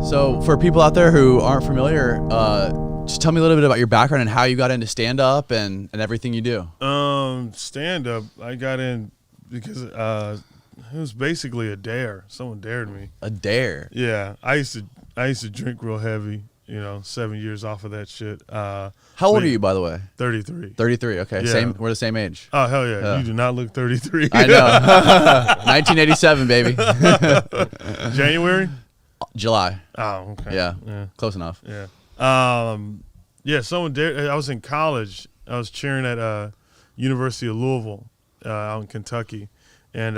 So for people out there who aren't familiar, just tell me a little bit about your background and how you got into stand-up and everything you do. Stand-up, I got in because it was basically a dare. Someone dared me. A dare? Yeah, I used to drink real heavy. 7 years off of that shit. How old are you, by the way? 33. 33. Okay, Yeah. we're the same age. Oh hell yeah! You do not look 33. I know. 1987, baby. January. July. Oh, okay. Yeah. Close enough. Yeah. Someone dared. I was in college. I was cheering at University of Louisville, out in Kentucky, and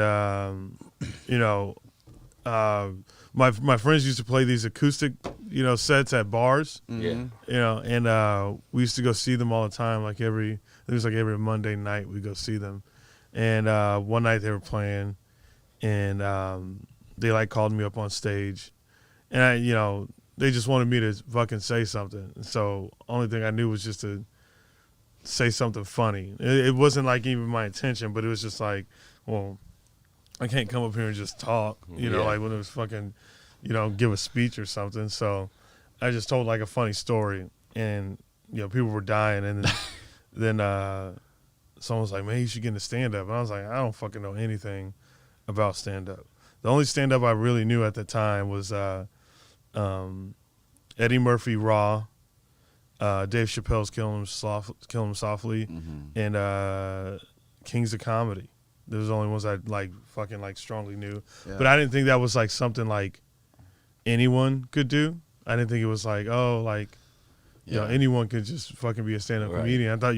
my friends used to play these acoustic, sets at bars. Mm-hmm. Yeah. And we used to go see them all the time. Every Monday night we go see them. And one night they were playing, and they called me up on stage, and they just wanted me to fucking say something. So only thing I knew was just to say something funny. It wasn't even my intention, but it was just well, I can't come up here and just talk, when it was fucking, give a speech or something. So I just told a funny story, and people were dying, and then someone was like, "Man, you should get into stand-up." And I was like, I don't fucking know anything about stand-up. The only stand-up I really knew at the time was Eddie Murphy Raw, Dave Chappelle's Killing Him Softly, Mm-hmm. and Kings of Comedy. Those are the only ones I fucking strongly knew. Yeah. But I didn't think that was something anyone could do. I didn't think it was anyone could just fucking be a stand-up comedian. I thought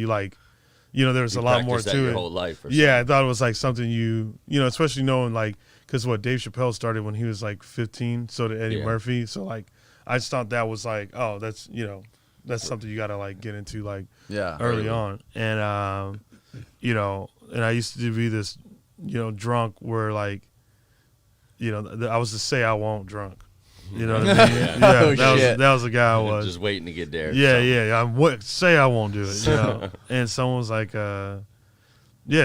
there was a lot more to it. Your whole life or I thought it was something especially knowing because Dave Chappelle started when he was 15, so did Eddie Murphy. So I just thought that was that's something you gotta get into early on. And and I used to be this drunk where I was the say I won't drunk. You know what I mean? Yeah, that was the guy I was. Just waiting to get there. Yeah. Say I won't do it. And someone was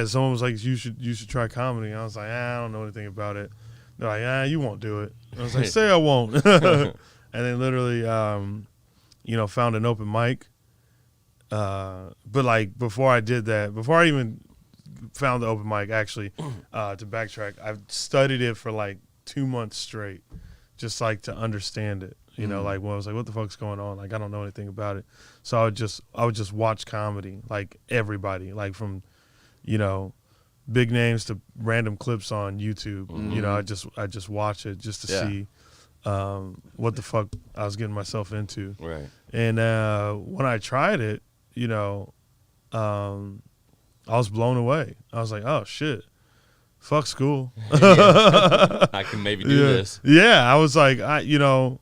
someone was you should try comedy. And I was I don't know anything about it. They're like, you won't do it. I was say I won't. And then literally, found an open mic. But before I did that, before I even found the open mic, actually, to backtrack, I've studied it for 2 months straight, just to understand it. When I was what the fuck's going on? I don't know anything about it. So I would just watch comedy, everybody, from, big names to random clips on YouTube. Mm-hmm. I just watch it just to see what the fuck I was getting myself into. Right. And when I tried it, I was blown away. I was oh shit, fuck school. I can maybe do this. Yeah, I was I enjoyed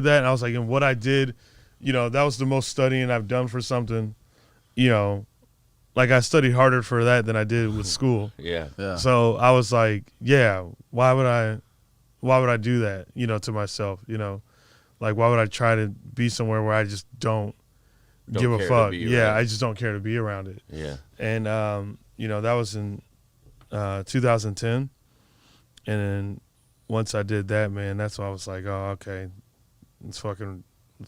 that, and I was and what I did, that was the most studying I've done for something, I studied harder for that than I did with school. Yeah. So I was why would I do that, to myself, why would I try to be somewhere where I just don't give a fuck? I just don't care to be around it. Yeah. And that was in 2010, and then once I did that, man, that's when I was oh, okay, let's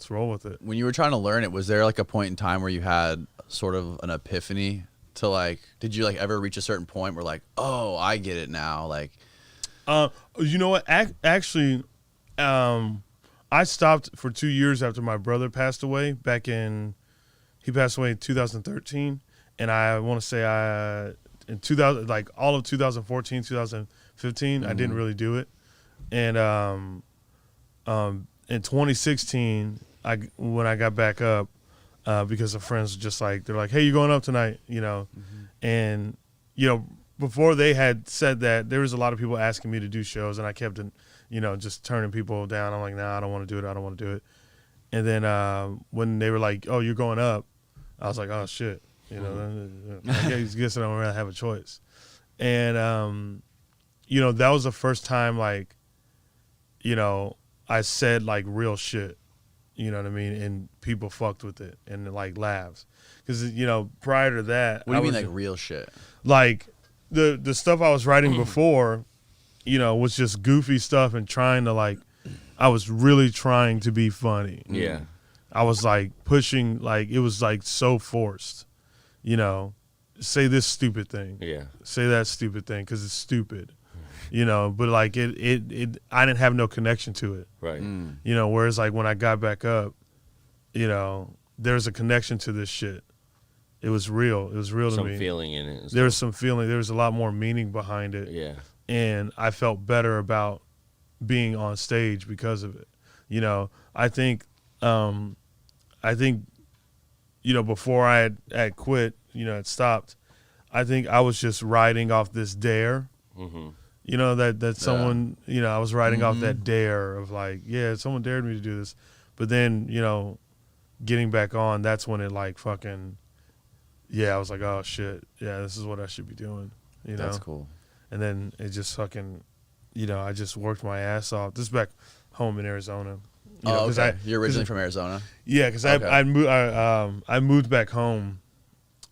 roll with it. When you were trying to learn it, was there a point in time where you had sort of an epiphany to did you ever reach a certain point where oh, I get it now? You know what? Actually, I stopped for 2 years after my brother passed away. He passed away in 2013, and I want to say in 2000, all of 2014, 2015, I didn't really do it. And in 2016, when I got back up, because the friends just they're hey, you going up tonight? And before they had said that, there was a lot of people asking me to do shows, and I kept just turning people down. I'm nah, I don't want to do it. I don't want to do it. And then when they were oh, you're going up, I was oh shit, I guess I don't really have a choice. And that was the first time I said real shit, you know what I mean, and people fucked with it and laughs, because prior to that, what do you mean real shit? The stuff I was writing before, was just goofy stuff and trying to like, I was really trying to be funny. Yeah. I was like pushing, like it was like so forced, say this stupid thing. Yeah. Say that stupid thing because it's stupid, but like it I didn't have no connection to it. Right. Whereas like when I got back up, there's a connection to this shit. It was real. It was real to me. Some feeling in it. There was some feeling. There was a lot more meaning behind it. Yeah. And I felt better about being on stage because of it. I think, before I had quit, had stopped, I think I was just riding off this dare. Mm-hmm. That someone, I was riding off that dare of like, yeah, someone dared me to do this. But then, getting back on, that's when it like fucking, yeah, I was like, oh shit, yeah, this is what I should be doing. That's cool. And then it just fucking, I just worked my ass off. This is back home in Arizona. Okay. You're originally from Arizona? Yeah, because I moved back home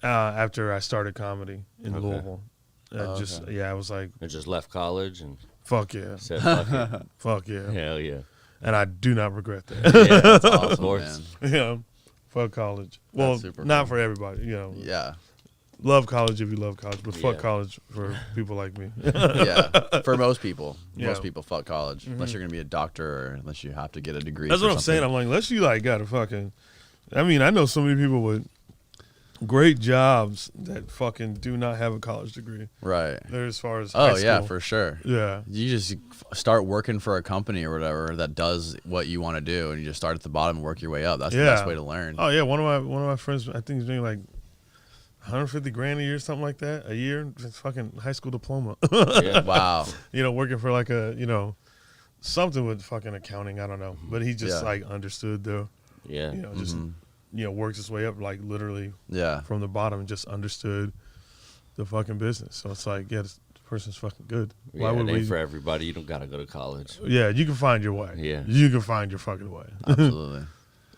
after I started comedy in Louisville. I was like, I just left college and fuck yeah, said fuck it. fuck yeah, Hell yeah. and I do not regret that. Yeah, That's awesome, of course. man. Fuck college. Well, super not cool. for everybody. Yeah. Love college if you love college, but fuck Yeah. college for people like me. Yeah. For most people. Yeah. Most people fuck college. Unless you're going to be a doctor or unless you have to get a degree. That's for what I'm saying. something. I'm like, unless you like got a fucking. I mean, I know so many people with great jobs that fucking do not have a college degree. Right. They're as far as Oh, high yeah, school. for sure. Yeah. You just start working for a company or whatever that does what you want to do, and you just start at the bottom and work your way up. That's the best way to learn. Oh yeah, one of my friends, I think he's doing like 150 grand a year, something like that, a year. Just fucking high school diploma. Yeah. Wow. Working for like a something with fucking accounting. I don't know, but he just like understood though. Yeah. Just works his way up like literally Yeah. from the bottom and just understood the fucking business. So it's like, yeah, this person's fucking good. Yeah, it ain't for everybody. You don't gotta go to college. Yeah, you can find your way. Yeah. You can find your fucking way. Absolutely.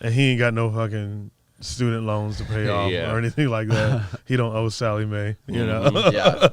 And he ain't got no fucking student loans to pay off Yeah. or anything like that. He don't owe Sally Mae, Yeah.